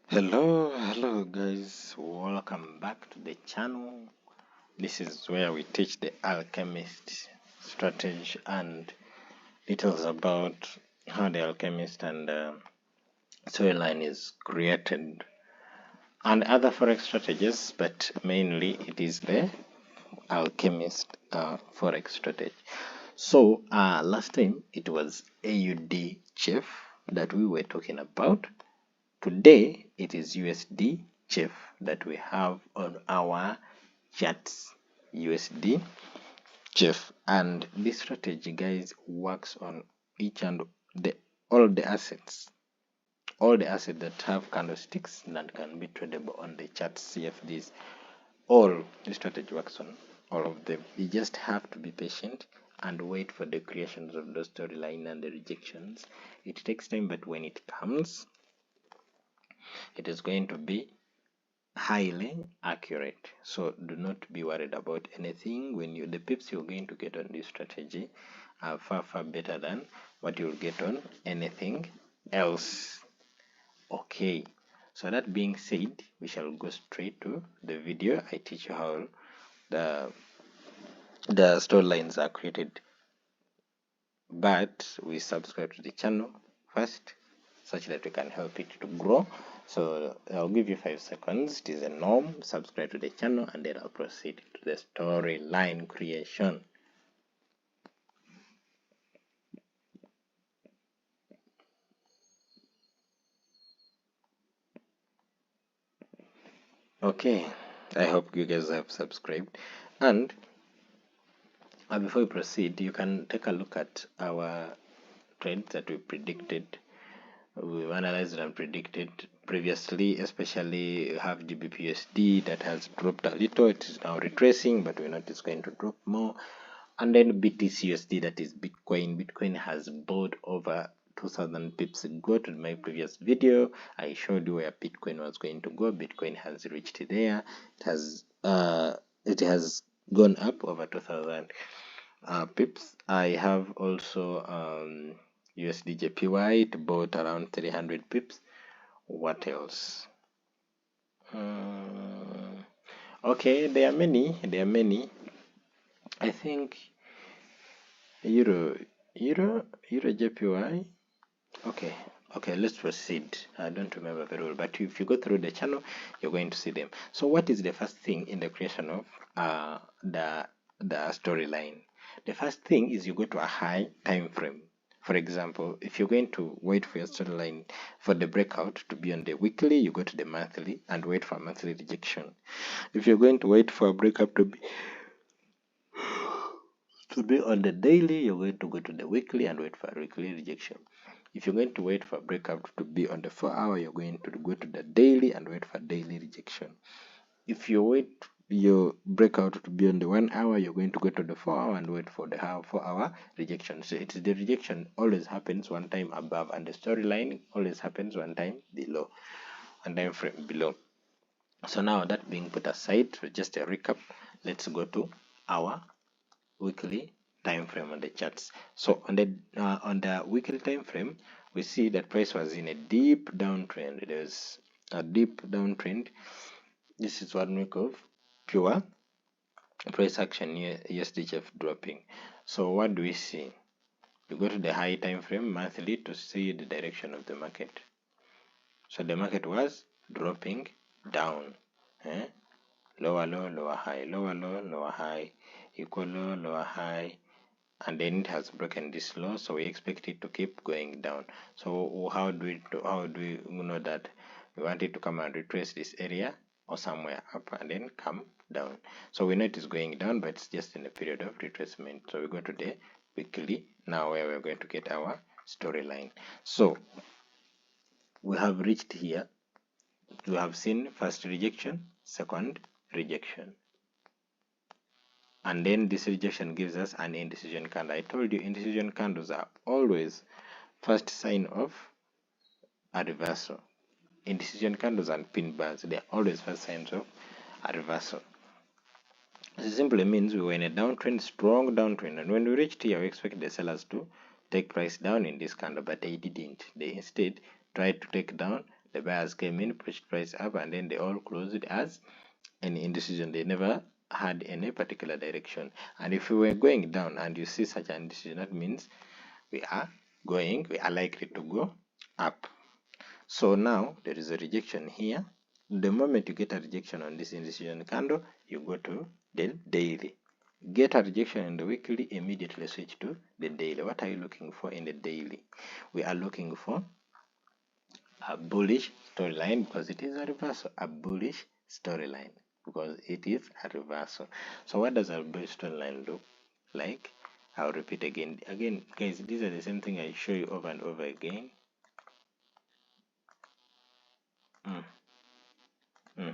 Hello guys, welcome back to the channel. This is where we teach the Alchemist strategy and details about how the Alchemist and storyline is created and other Forex strategies, but mainly it is the Alchemist Forex strategy. So last time it was AUD Chef that we were talking about. Today it is USD Chef that we have on our charts. USD Chef, and this strategy, guys, works on each and all the assets that have candlesticks that can be tradable on the chart CFDs. All the strategy works on all of them. You just have to be patient and wait for the creations of the storyline and the rejections. It takes time, but when it comes, it is going to be highly accurate. So do not be worried about anything. When the pips you're going to get on this strategy are far better than what you'll get on anything else. Okay, so that being said, we shall go straight to the video. I teach you how the storylines are created, but we subscribe to the channel first such that we can help it to grow. So I'll give you 5 seconds. It is a norm. Subscribe to the channel and then I'll proceed to the storyline creation. Okay, I hope you guys have subscribed, and before we proceed, you can take a look at our trades that we predicted. We've analyzed and predicted previously, especially we have GBPUSD that has dropped a little. It is now retracing, but we know it's going to drop more. And then BTCUSD, that is Bitcoin. Bitcoin has bought over 2000 pips. Go to my previous video. I showed you where Bitcoin was going to go. Bitcoin has reached there. It has gone up over 2000 pips. I have also USD JPY. It bought around 300 pips. What else? Okay, there are many. I think Euro JPY. Okay, let's proceed. I don't remember very well, but if you go through the channel, you're going to see them. So what is the first thing in the creation of the storyline? The first thing is you go to a high time frame. For example, if you're going to wait for your storyline for the breakout to be on the weekly, you go to the monthly and wait for a monthly rejection. If you're going to wait for a breakup to be on the daily, you're going to go to the weekly and wait for a weekly rejection. If you're going to wait for a breakup to be on the 4-hour, you're going to go to the daily and wait for daily rejection. If you wait your breakout to be on the 1-hour, you're going to go to the 4-hour and wait for the 4-hour rejection. So it's the rejection always happens one time above, and the storyline always happens one time below, and time frame below. So now that being put aside, for just a recap, let's go to our weekly time frame on the charts. So on the weekly time frame, we see that price was in a deep downtrend. There's a deep downtrend. This is 1 week of pure price action, USDHF dropping. So what do we see? We go to the high time frame monthly to see the direction of the market. So the market was dropping down, lower low, lower high, lower low, lower high, equal low, lower high, and then it has broken this low, so we expect it to keep going down. So how do we know that? We want it to come and retrace this area or somewhere up and then come down. So we know it is going down, but it's just in a period of retracement. So we go to the weekly now, where we're going to get our storyline. So we have reached here. We have seen first rejection, second rejection, and then this rejection gives us an indecision candle. I told you indecision candles are always first sign of a reversal. Indecision candles and pin bars, they are always first signs of a reversal. This simply means we were in a downtrend, strong downtrend, and when we reached here, we expect the sellers to take price down in this candle, but they didn't. They instead tried to take down The buyers came in, pushed price up, and then they all closed it as any indecision. They never had any particular direction. And if we were going down and you see such an indecision, that means we are likely to go up. So now there is a rejection here. The moment you get a rejection on this indecision candle, you go to the daily. Get a rejection in the weekly, immediately switch to the daily. What are you looking for in the daily? We are looking for a bullish storyline because it is a reversal. A bullish storyline because it is a reversal. So what does a bullish storyline look like? I'll repeat again. Again, guys, these are the same thing I show you over and over again.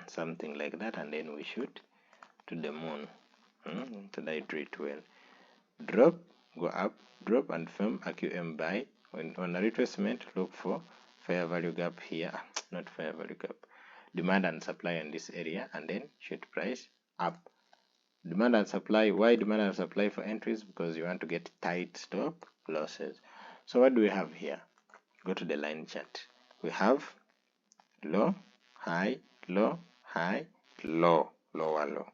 Something like that, and then we shoot to the moon. So that I do it well. Drop, go up, drop and firm a QM buy. When on a retracement, look for fair value gap here. Not fair value gap. Demand and supply in this area, and then shoot price up. Demand and supply. Why demand and supply for entries? Because you want to get tight stop losses. So what do we have here? Go to the line chart. We have low, high, low, high, low, lower low.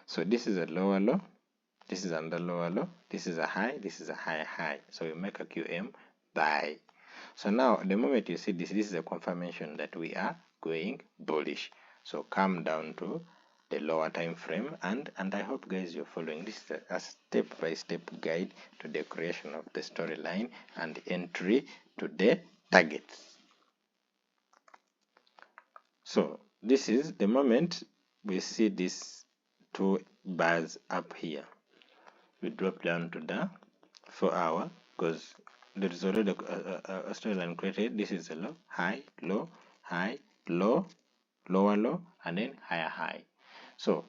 So this is a lower low, this is another lower low, this is a high, this is a higher high. So we make a QM buy. So now the moment you see this is a confirmation that we are going bullish. So come down to the lower time frame, and I hope guys you're following. This is a step-by-step guide to the creation of the storyline and entry to the targets. So this is the moment we see these two bars up here. We drop down to the 4 hour because there is already a storyline created. This is a low, high, low, high, low, lower low, and then higher high. So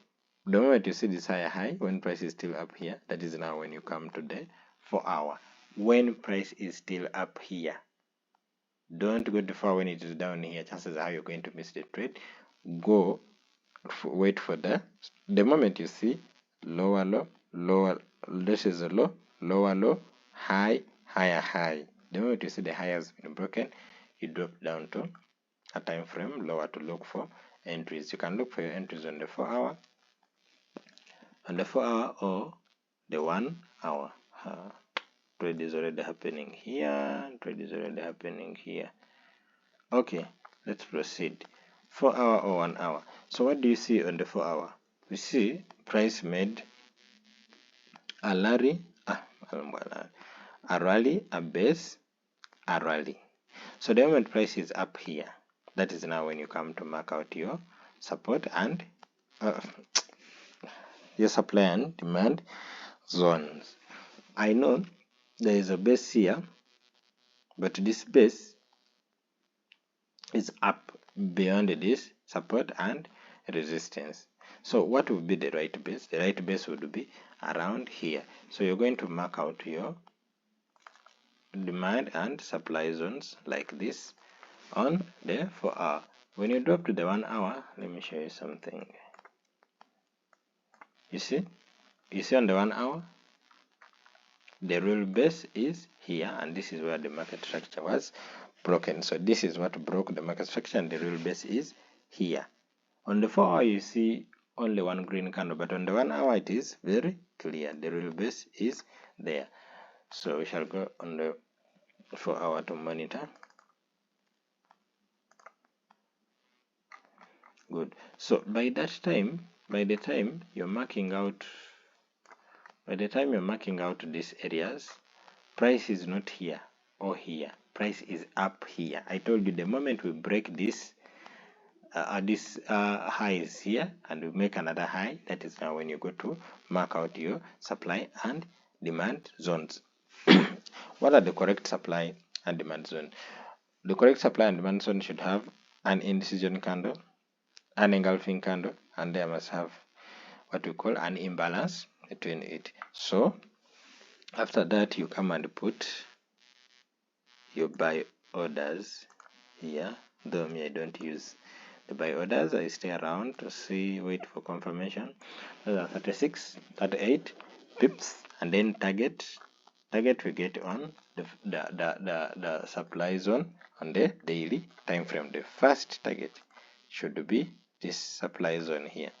the moment you see this higher high, when price is still up here, that is now when you come to the 4 hour. When price is still up here, don't go too far when it is down here. Chances are you're going to miss the trade. Go wait for the moment you see lower low, lower, this is a low, lower low, high, higher high. The moment you see the high has been broken, you drop down to a time frame lower to look for entries. You can look for your entries on the 4 hour, or the 1 hour. Trade is already happening here. Trade is already happening here. Okay, let's proceed. 4 hour or 1 hour. So what do you see on the 4 hour? We see price made a rally, a base, a rally. So the moment price is up here, that is now when you come to mark out your support and your supply and demand zones. I know there is a base here, but this base is up beyond this support and resistance. So what would be the right base? The right base would be around here. So you're going to mark out your demand and supply zones like this on the 4 hour. When you drop to the 1 hour, let me show you something. You see on the 1 hour, the real base is here, and this is where the market structure was broken. So this is what broke the market structure, and the real base is here. On the 4 hour, you see only one green candle, but on the 1 hour, it is very clear. The real base is there. So we shall go on the 4 hour to monitor. Good. So by the time you're marking out these areas, price is not here or here. Price is up here. I told you the moment we break this high is here and we make another high, that is now when you go to mark out your supply and demand zones. What are the correct supply and demand zone? The correct supply and demand zone should have an indecision candle, an engulfing candle, and they must have what we call an imbalance between it. So after that, you come and put your buy orders here. Though me, I don't use the buy orders. I stay around to see, wait for confirmation. Those are 36, 38 pips, and then target target we get on the supply zone on the daily time frame. The first target should be this supply zone here.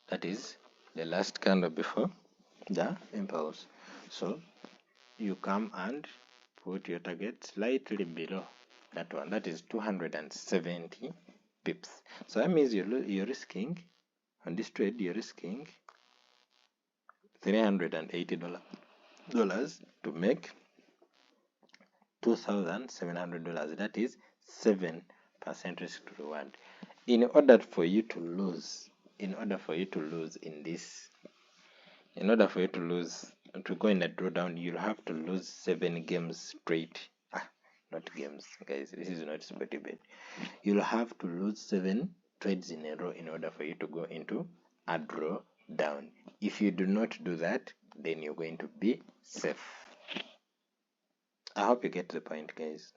That is the last candle before the impulse. So you come and put your target slightly below that one. That is 270 pips. So that means you're risking on this trade, you're risking $380 to make $2,700. That is 7% risk to reward. In order for you to lose in this, in order for you to lose, to go in a drawdown, you'll have to lose 7 games straight. Not games, guys, this is not super debate. You'll have to lose 7 trades in a row in order for you to go into a drawdown. If you do not do that, then you're going to be safe. I hope you get the point, guys.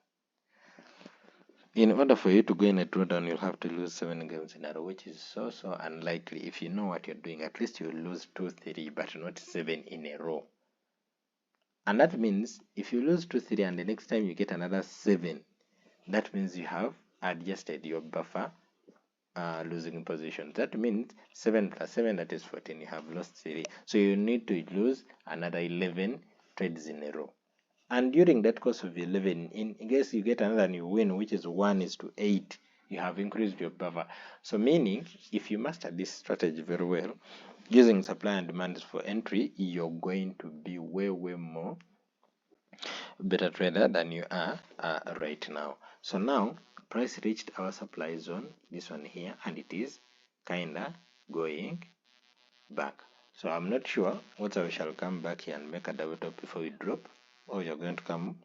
In order for you to go in a drawdown, you'll have to lose 7 games in a row, which is so unlikely. If you know what you're doing, at least you'll lose 2, 3, but not 7 in a row. And that means if you lose 2, 3 and the next time you get another 7, that means you have adjusted your buffer losing position. That means 7 plus 7, that is 14. You have lost 3. So you need to lose another 11 trades in a row. And during that course of 11, in case you get another new win, which is 1:8, you have increased your buffer. So meaning, if you master this strategy very well, using supply and demand for entry, you're going to be way more better trader than you are right now. So now, price reached our supply zone, this one here, and it is kinda going back. So I'm not sure whether we shall come back here and make a double top before we drop, or you're going to come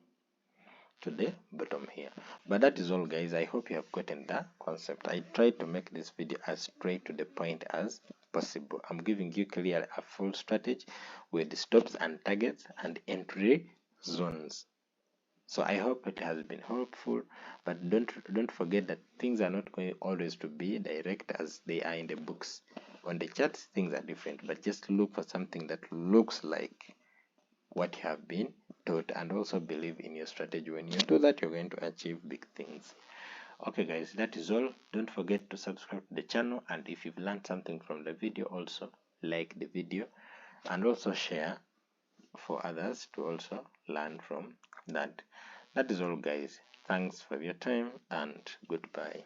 to the bottom here. But that is all, guys. I hope you have gotten the concept. I tried to make this video as straight to the point as possible. I'm giving you clear a full strategy with stops and targets and entry zones. So I hope it has been helpful, but don't forget that things are not going always to be direct as they are in the books. On the charts, things are different, but just look for something that looks like what you have been taught, and also believe in your strategy. When you do that, you're going to achieve big things. Okay, guys, that is all. Don't forget to subscribe to the channel, and if you've learned something from the video, also like the video and also share for others to also learn from that. That is all, guys. Thanks for your time and goodbye.